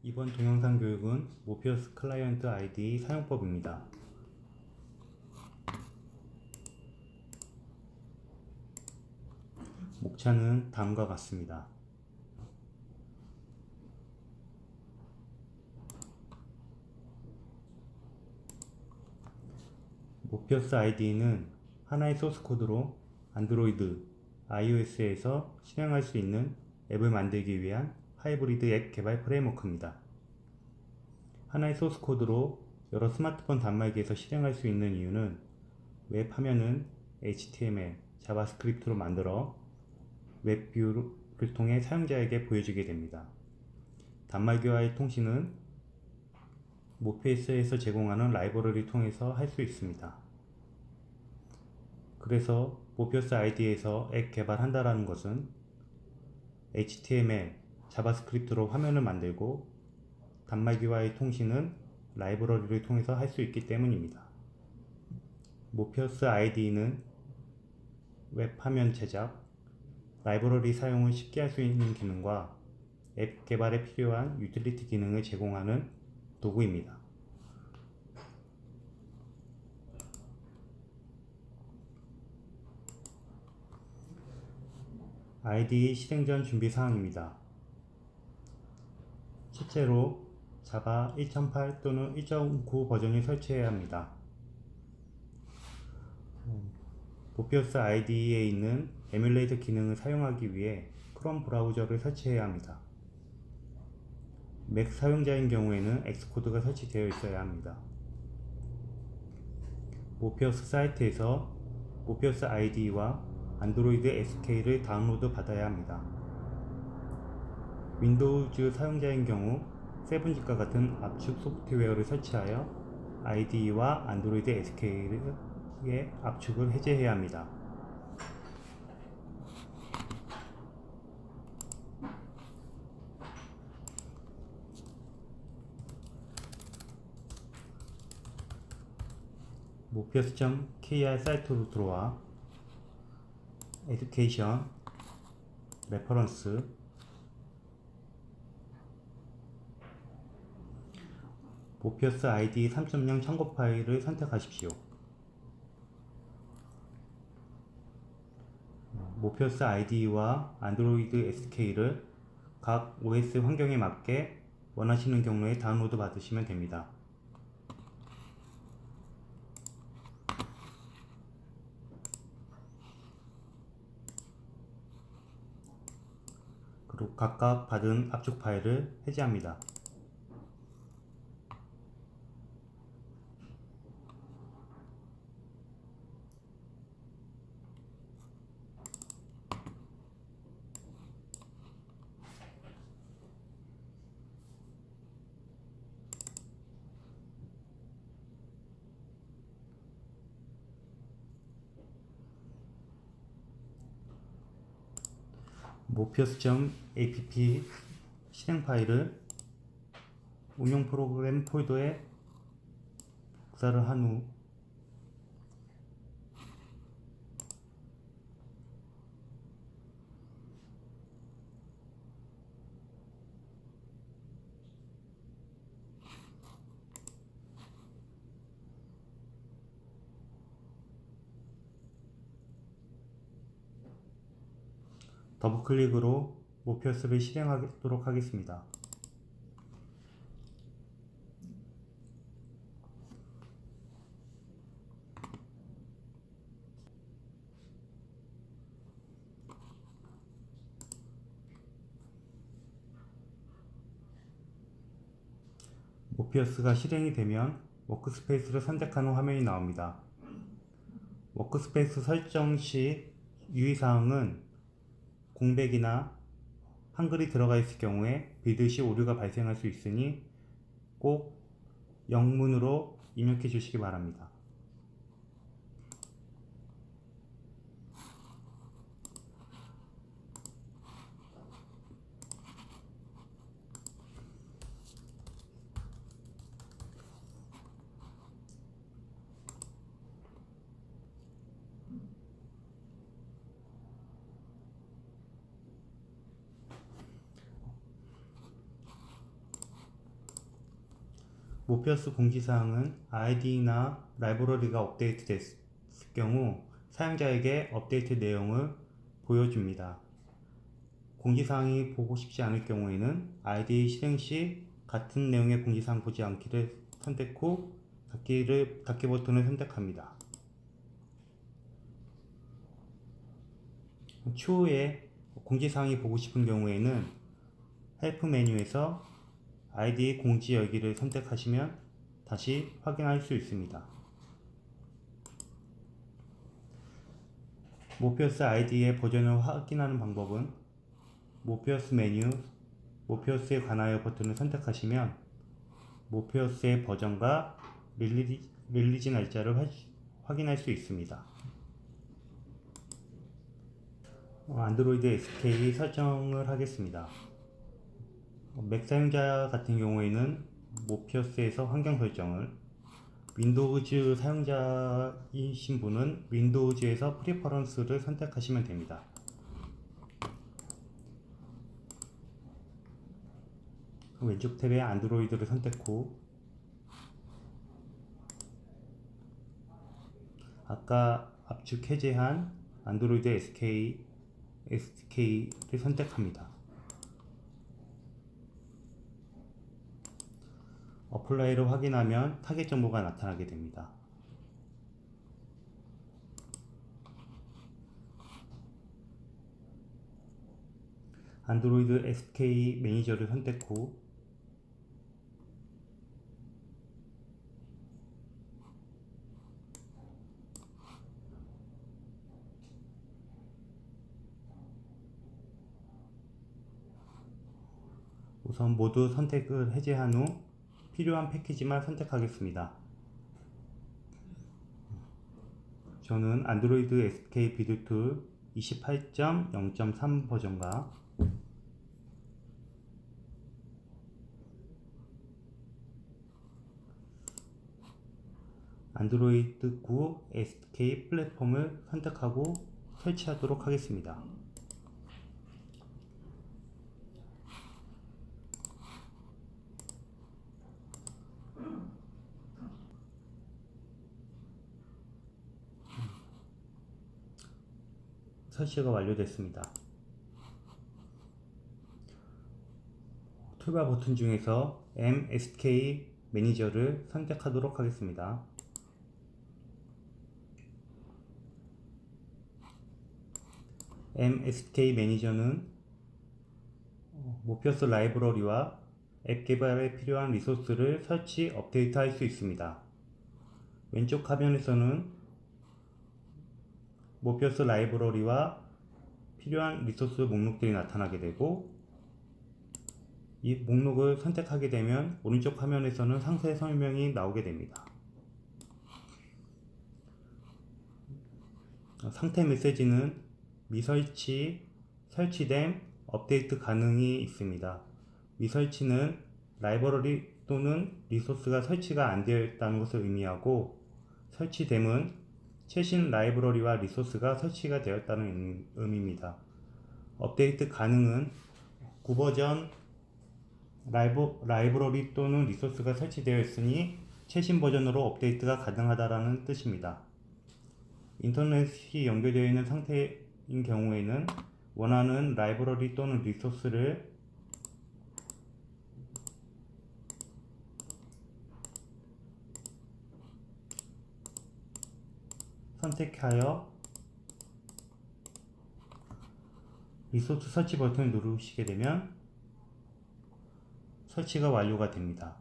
이번 동영상 교육은 모피어스 클라이언트 아이디 사용법입니다. 목차는 다음과 같습니다. 모피어스 아이디는 하나의 소스 코드로 안드로이드, iOS에서 실행할 수 있는 앱을 만들기 위한 하이브리드 앱 개발 프레임워크입니다. 하나의 소스 코드로 여러 스마트폰 단말기에서 실행할 수 있는 이유는 웹 화면은 HTML, 자바스크립트로 만들어 웹뷰를 통해 사용자에게 보여주게 됩니다. 단말기와의 통신은 모피어스에서 제공하는 라이브러리를 통해서 할 수 있습니다. 그래서 모피어스 아이디에서 앱 개발한다는 것은 HTML, 자바스크립트로 화면을 만들고 단말기와의 통신은 라이브러리를 통해서 할 수 있기 때문입니다. 모피어스 아이디는 웹 화면 제작, 라이브러리 사용을 쉽게 할 수 있는 기능과 앱 개발에 필요한 유틸리티 기능을 제공하는 도구입니다. 아이디 실행 전 준비 사항입니다. 실제로 자바 1.8 또는 1.9 버전을 설치해야 합니다. 모피어스 아이디에 있는 에뮬레이터 기능을 사용하기 위해 크롬 브라우저를 설치해야 합니다. 맥 사용자인 경우에는 엑스코드가 설치되어 있어야 합니다. 모피어스 사이트에서 모피어스 아이디와 안드로이드 SK를 다운로드 받아야 합니다. 윈도우즈 사용자인 경우 7zip과 같은 압축 소프트웨어를 설치하여 IDE와 안드로이드 SK의 압축을 해제해야 합니다. 모피어스.kr 사이트로 들어와 에듀케이션, 레퍼런스, 모피어스 아이디 3.0 참고 파일을 선택하십시오. 모피어스 아이디와 안드로이드 SK를 각 OS 환경에 맞게 원하시는 경로에 다운로드 받으시면 됩니다. 그리고 각각 받은 압축 파일을 해제합니다. mopios.app 실행 파일을 운용 프로그램 폴더에 복사를 한 후 더블 클릭으로 모피어스를 실행하도록 하겠습니다. 모피어스가 실행이 되면 워크스페이스를 선택하는 화면이 나옵니다. 워크스페이스 설정 시 유의사항은 공백이나 한글이 들어가 있을 경우에 빌드 시 오류가 발생할 수 있으니 꼭 영문으로 입력해 주시기 바랍니다. 모피어스 공지사항은 IDE나 라이브러리가 업데이트됐을 경우 사용자에게 업데이트 내용을 보여줍니다. 공지사항이 보고 싶지 않을 경우에는 IDE 실행 시 같은 내용의 공지사항 보지 않기를 선택 후 닫기 버튼을 선택합니다. 추후에 공지사항이 보고 싶은 경우에는 헬프 메뉴에서 IDE 공지 열기를 선택하시면 다시 확인할 수 있습니다. 모피어스 IDE의 버전을 확인하는 방법은 모피어스 메뉴, 모피어스에 관하여 버튼을 선택하시면 모피어스의 버전과 릴리즈 날짜를 확인할 수 있습니다. 안드로이드 SK 설정을 하겠습니다. 맥 사용자 같은 경우에는 모피어스에서 환경 설정을, 윈도우즈 사용자이신 분은 윈도우즈에서 프리퍼런스를 선택하시면 됩니다. 왼쪽 탭에 안드로이드를 선택 후 아까 압축 해제한 안드로이드 SK를 선택합니다. 어플라이를 확인하면 타겟 정보가 나타나게 됩니다. 안드로이드 SK 매니저를 선택 후 우선 모두 선택을 해제한 후 필요한 패키지만 선택하겠습니다. 저는 안드로이드 SK 비드툴 28.0.3 버전과 안드로이드 9 SK 플랫폼을 선택하고 설치하도록 하겠습니다. 설치가 완료됐습니다. 툴바 버튼 중에서 MSK 매니저를 선택하도록 하겠습니다. MSK 매니저는 모피어스 라이브러리와 앱 개발에 필요한 리소스를 설치, 업데이트 할 수 있습니다. 왼쪽 화면에서는 모피어스 라이브러리와 필요한 리소스 목록들이 나타나게 되고, 이 목록을 선택하게 되면 오른쪽 화면에서는 상세 설명이 나오게 됩니다. 상태 메시지는 미설치, 설치됨, 업데이트 가능이 있습니다. 미설치는 라이브러리 또는 리소스가 설치가 안 되어 있다는 것을 의미하고, 설치됨은 최신 라이브러리와 리소스가 설치가 되었다는 의미입니다. 업데이트 가능은 구버전 라이브러리 또는 리소스가 설치되어 있으니 최신 버전으로 업데이트가 가능하다는 뜻입니다. 인터넷이 연결되어 있는 상태인 경우에는 원하는 라이브러리 또는 리소스를 선택하여 리소스 설치 버튼을 누르시게 되면 설치가 완료가 됩니다.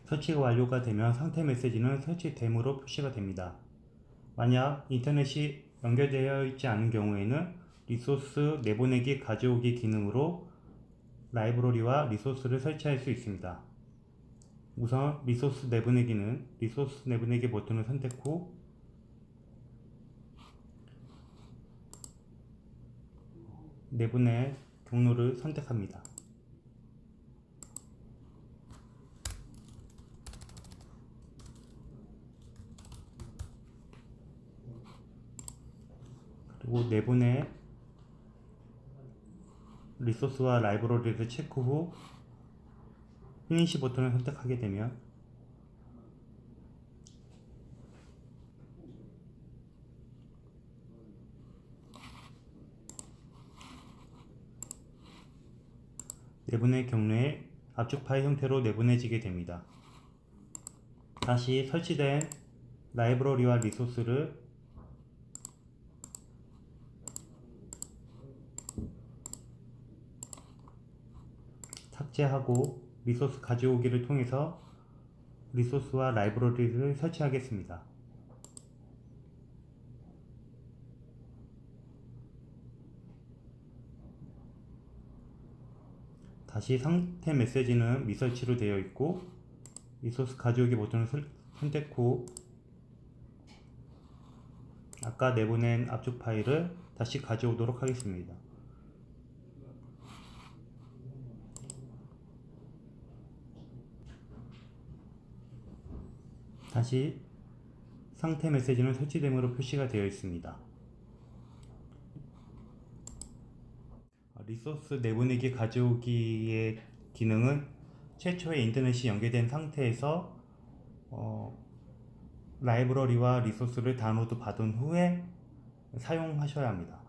설치가 완료가 되면 상태 메시지는 설치됨으로 표시가 됩니다. 만약 인터넷이 연결되어 있지 않은 경우에는 리소스 내보내기 가져오기 기능으로 라이브러리와 리소스를 설치할 수 있습니다. 우선 리소스 내보내기 버튼을 선택 후 내보낼 경로를 선택합니다. 그리고 내보낼 리소스와 라이브러리를 체크 후 피니시 버튼을 선택하게 되면 내분의 경로에 압축 파일 형태로 내보내지게 됩니다. 다시 설치된 라이브러리와 리소스를 삭제하고 리소스 가져오기를 통해서 리소스와 라이브러리를 설치하겠습니다. 다시 상태 메시지는 미설치로 되어 있고 리소스 가져오기 버튼을 선택 후 아까 내보낸 압축 파일을 다시 가져오도록 하겠습니다. 다시 상태 메시지는 설치됨으로 표시가 되어 있습니다. 리소스 내보내기 가져오기의 기능은 최초의 인터넷이 연계된 상태에서 라이브러리와 리소스를 다운로드 받은 후에 사용하셔야 합니다.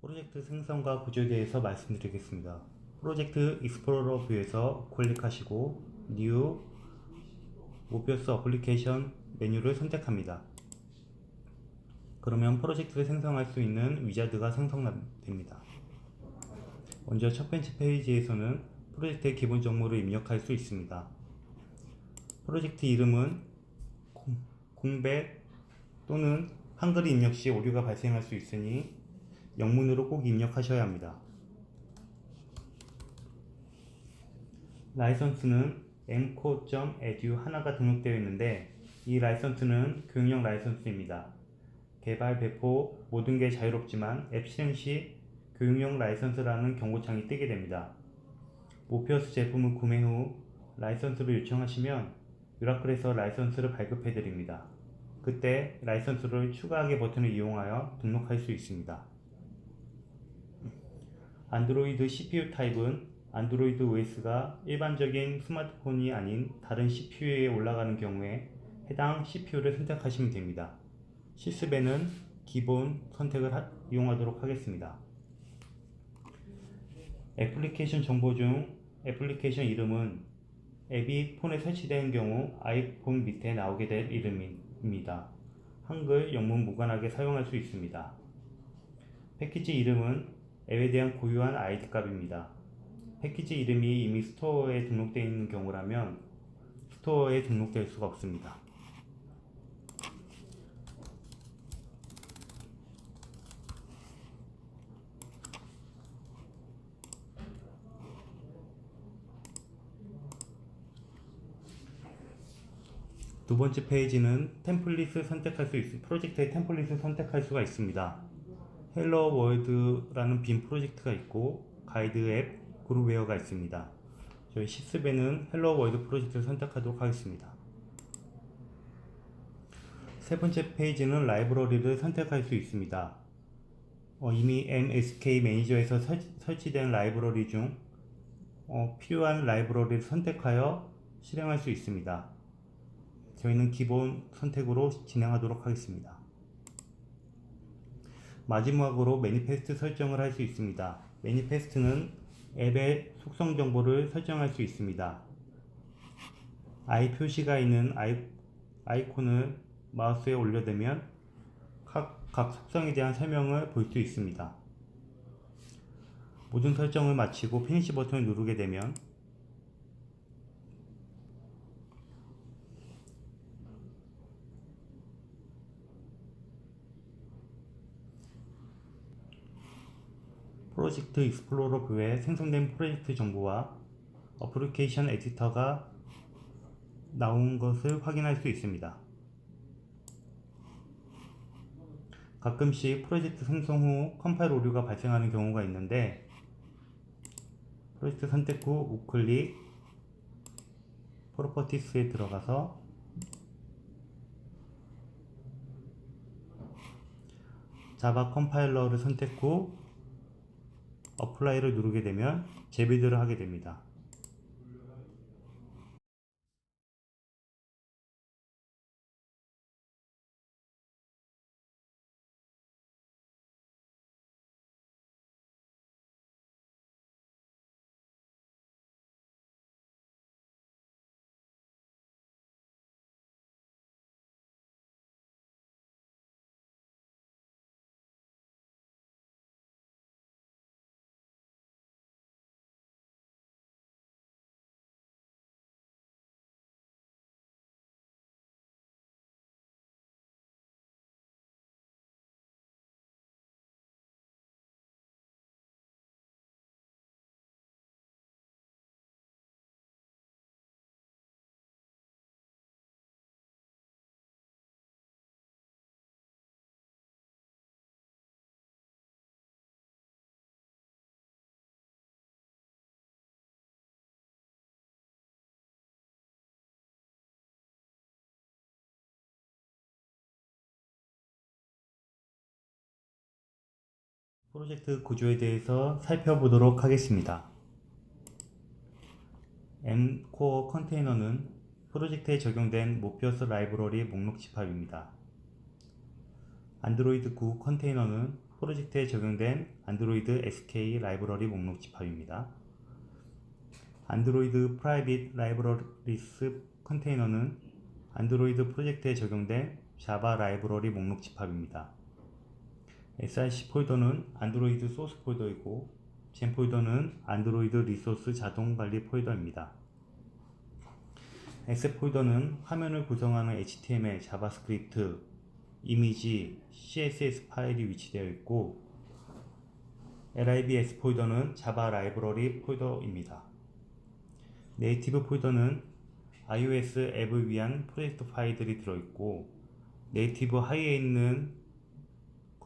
프로젝트 생성과 구조에 대해서 말씀드리겠습니다. 프로젝트 익스플로러 뷰에서 클릭하시고 New 모비어스 어플리케이션 메뉴를 선택합니다. 그러면 프로젝트를 생성할 수 있는 위자드가 생성됩니다. 먼저 첫 번째 페이지에서는 프로젝트의 기본 정보를 입력할 수 있습니다. 프로젝트 이름은 공백 또는 한글 입력 시 오류가 발생할 수 있으니 영문으로 꼭 입력하셔야 합니다. 라이선스는 mco.edu 하나가 등록되어 있는데 이 라이선스는 교육용 라이선스입니다. 개발, 배포 모든 게 자유롭지만 앱 실행 시 교육용 라이선스라는 경고창이 뜨게 됩니다. 모피어스 제품을 구매 후 라이선스를 요청하시면 유라클에서 라이선스를 발급해 드립니다. 그때 라이선스를 추가하기 버튼을 이용하여 등록할 수 있습니다. 안드로이드 CPU 타입은 안드로이드 OS가 일반적인 스마트폰이 아닌 다른 CPU에 올라가는 경우에 해당 CPU를 선택하시면 됩니다. 시스벤은 기본 선택을 이용하도록 하겠습니다. 애플리케이션 정보 중 애플리케이션 이름은 앱이 폰에 설치된 경우 아이폰 밑에 나오게 될 이름입니다. 한글, 영문 무관하게 사용할 수 있습니다. 패키지 이름은 앱에 대한 고유한 ID 값입니다. 패키지 이름이 이미 스토어에 등록되어 있는 경우라면 스토어에 등록될 수가 없습니다. 두 번째 페이지는 템플릿을 선택할 수 있습니다. 프로젝트의 템플릿을 선택할 수가 있습니다. 헬로 월드라는 빔 프로젝트가 있고 가이드 앱, 그룹웨어가 있습니다. 저희 시스벤은 헬로 월드 프로젝트를 선택하도록 하겠습니다. 세 번째 페이지는 라이브러리를 선택할 수 있습니다. 이미 MSK 매니저에서 설치된 라이브러리 중 필요한 라이브러리를 선택하여 실행할 수 있습니다. 저희는 기본 선택으로 진행하도록 하겠습니다. 마지막으로 매니페스트 설정을 할 수 있습니다. 매니페스트는 앱의 속성 정보를 설정할 수 있습니다. I 표시가 있는 아이콘을 마우스에 올려대면 각 속성에 대한 설명을 볼 수 있습니다. 모든 설정을 마치고 피니시 버튼을 누르게 되면 프로젝트 익스플로러 뷰에 생성된 프로젝트 정보와 어플리케이션 에디터가 나온 것을 확인할 수 있습니다. 가끔씩 프로젝트 생성 후 컴파일 오류가 발생하는 경우가 있는데 프로젝트 선택 후 우클릭 프로퍼티스에 들어가서 자바 컴파일러를 선택 후 어플라이를 누르게 되면 재빌드를 하게 됩니다. 프로젝트 구조에 대해서 살펴보도록 하겠습니다. M코어 컨테이너는 프로젝트에 적용된 모피어스 라이브러리 목록 집합입니다. 안드로이드 9 컨테이너는 프로젝트에 적용된 안드로이드 SK 라이브러리 목록 집합입니다. 안드로이드 프라이빗 라이브러리스 컨테이너는 안드로이드 프로젝트에 적용된 자바 라이브러리 목록 집합입니다. src 폴더는 안드로이드 소스 폴더이고 젠 폴더는 안드로이드 리소스 자동 관리 폴더입니다. X 폴더는 화면을 구성하는 HTML, 자바스크립트, 이미지, CSS 파일이 위치되어 있고 libs 폴더는 자바 라이브러리 폴더입니다. 네이티브 폴더는 iOS 앱을 위한 프로젝트 파일들이 들어있고 네이티브 하이에 있는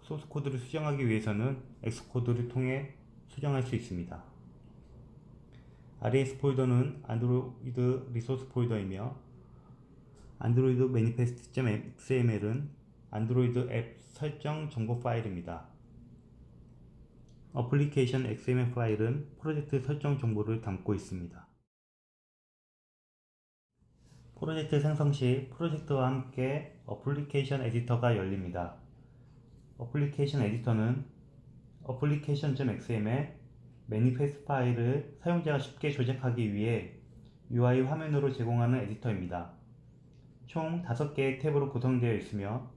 소스 코드를 수정하기 위해서는 X코드를 통해 수정할 수 있습니다. res 폴더는 안드로이드 리소스 폴더이며 안드로이드 manifest.xml은 안드로이드 앱 설정 정보 파일입니다. 어플리케이션 XML 파일은 프로젝트 설정 정보를 담고 있습니다. 프로젝트 생성 시 프로젝트와 함께 어플리케이션 에디터가 열립니다. 어플리케이션 에디터는 application.xml 매니페스트 파일을 사용자가 쉽게 조작하기 위해 UI 화면으로 제공하는 에디터입니다. 총 5개의 탭으로 구성되어 있으며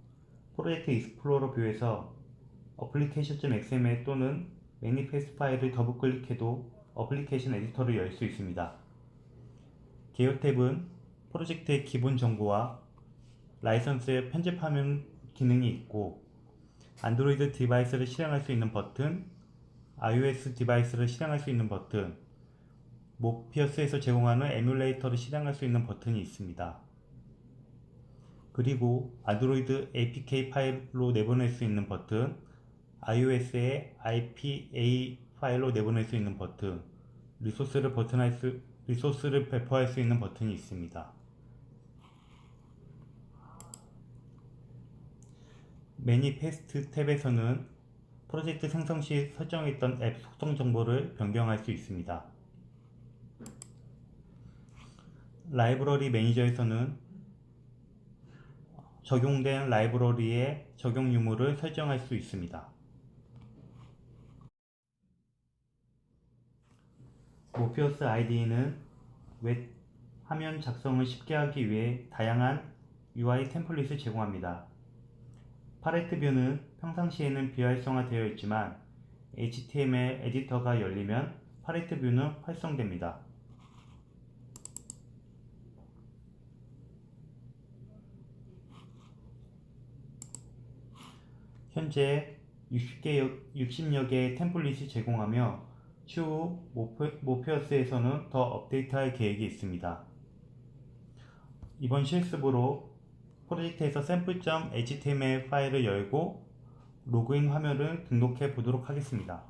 프로젝트 익스플로러 뷰에서 application.xml 또는 매니페스트 파일을 더블 클릭해도 어플리케이션 에디터를 열 수 있습니다. 개요 탭은 프로젝트의 기본 정보와 라이선스에 편집하는 기능이 있고 안드로이드 디바이스를 실행할 수 있는 버튼, iOS 디바이스를 실행할 수 있는 버튼, 모피어스에서 제공하는 에뮬레이터를 실행할 수 있는 버튼이 있습니다. 그리고 안드로이드 APK 파일로 내보낼 수 있는 버튼, iOS의 IPA 파일로 내보낼 수 있는 버튼, 리소스를 배포할 수 있는 버튼이 있습니다. 매니페스트 탭에서는 프로젝트 생성 시 설정했던 앱 속성 정보를 변경할 수 있습니다. 라이브러리 매니저에서는 적용된 라이브러리의 적용 유무를 설정할 수 있습니다. 모피어스 IDE는 웹 화면 작성을 쉽게 하기 위해 다양한 UI 템플릿을 제공합니다. 팔레트 뷰는 평상시에는 비활성화되어 있지만 HTML 에디터가 열리면 팔레트 뷰는 활성됩니다. 현재 60여 개의 템플릿이 제공하며 추후 모피어스에서는 더 업데이트할 계획이 있습니다. 이번 실습으로 프로젝트에서 sample.html 파일을 열고 로그인 화면을 등록해 보도록 하겠습니다.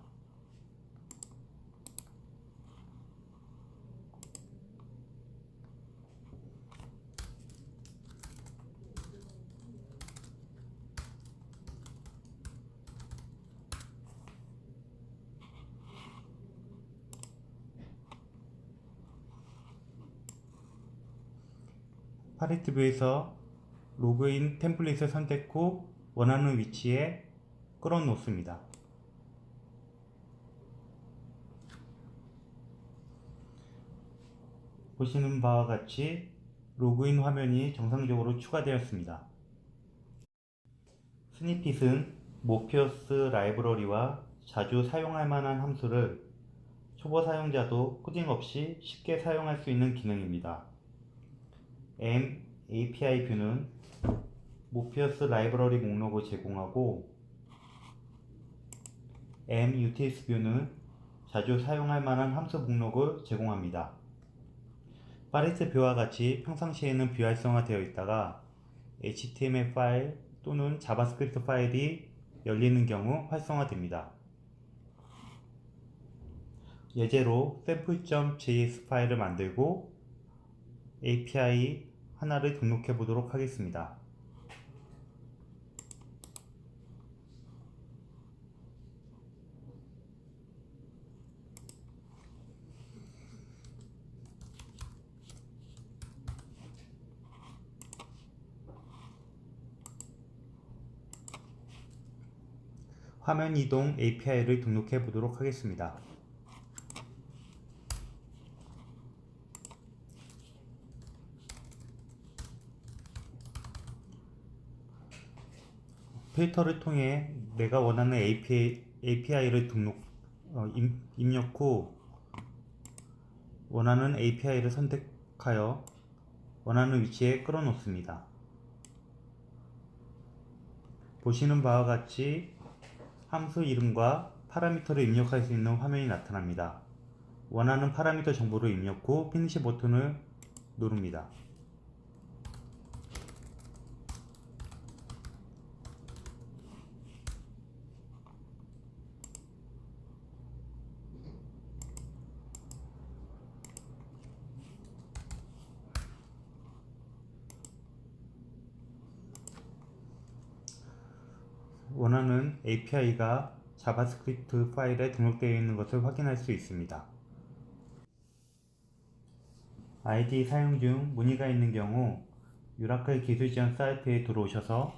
팔레트 뷰에서 로그인 템플릿을 선택 후 원하는 위치에 끌어 놓습니다. 보시는 바와 같이 로그인 화면이 정상적으로 추가되었습니다. 스니핏은 모피어스 라이브러리와 자주 사용할 만한 함수를 초보 사용자도 코딩 없이 쉽게 사용할 수 있는 기능입니다. M API 뷰는 모피어스 라이브러리 목록을 제공하고 M UTS 뷰는 자주 사용할 만한 함수 목록을 제공합니다. 팔레트 뷰와 같이 평상시에는 비활성화되어 있다가 HTML 파일 또는 자바스크립트 파일이 열리는 경우 활성화됩니다. 예제로 sample.js 파일을 만들고 API 하나를 등록해 보도록 하겠습니다. 화면 이동 API를 등록해 보도록 하겠습니다. 필터를 통해 내가 원하는 API를 입력 후 원하는 API를 선택하여 원하는 위치에 끌어 놓습니다. 보시는 바와 같이 함수 이름과 파라미터를 입력할 수 있는 화면이 나타납니다. 원하는 파라미터 정보를 입력 후 피니시 버튼을 누릅니다. 원하는 API가 자바스크립트 파일에 등록되어 있는 것을 확인할 수 있습니다. IDE 사용 중 문의가 있는 경우 유라클 기술 지원 사이트에 들어오셔서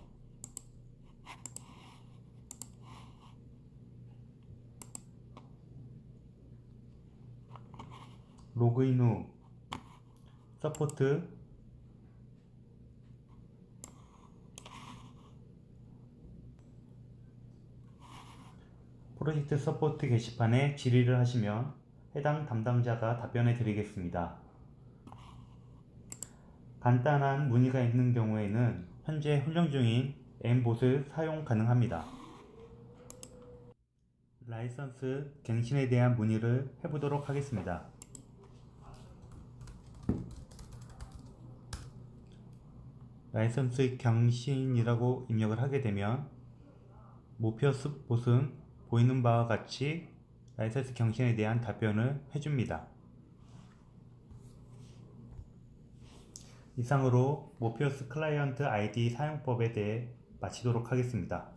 로그인 후 서포트 프로젝트 서포트 게시판에 질의를 하시면 해당 담당자가 답변해 드리겠습니다. 간단한 문의가 있는 경우에는 현재 훈련 중인 Mbot을 사용 가능합니다. 라이선스 갱신에 대한 문의를 해보도록 하겠습니다. 라이선스 갱신이라고 입력을 하게 되면 모피어스 봇은 보이는 바와 같이 라이선스 갱신에 대한 답변을 해줍니다. 이상으로 모피어스 클라이언트 IDE 사용법에 대해 마치도록 하겠습니다.